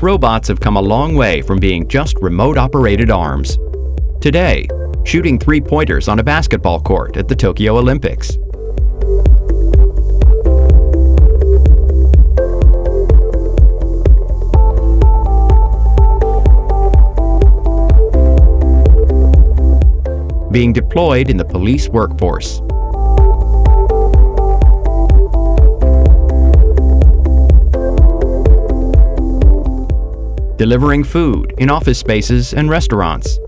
robots have come a long way from being just remote-operated arms. Today, shooting three-pointers on a basketball court at the Tokyo Olympics. Being deployed in the police workforce. Delivering food in office spaces and restaurants.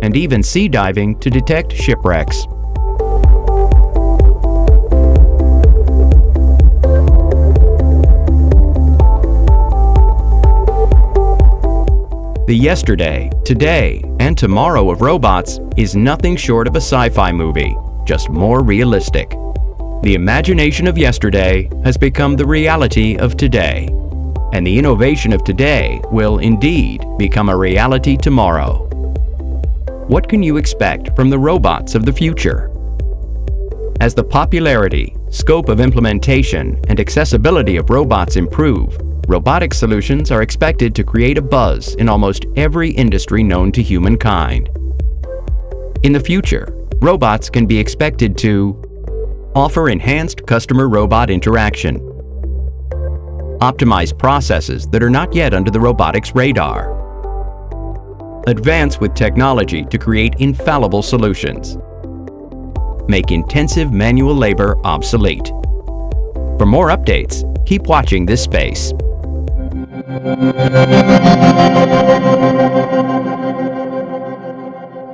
And even sea diving to detect shipwrecks. The yesterday, today, and tomorrow of robots is nothing short of a sci-fi movie, just more realistic. The imagination of yesterday has become the reality of today, and the innovation of today will indeed become a reality tomorrow. What can you expect from the robots of the future? As the popularity, scope of implementation, and accessibility of robots improve, robotic solutions are expected to create a buzz in almost every industry known to humankind. In the future, robots can be expected to offer enhanced customer-robot interaction, optimize processes that are not yet under the robotics radar, advance with technology to create infallible solutions, make intensive manual labor obsolete. For more updates, keep watching this space.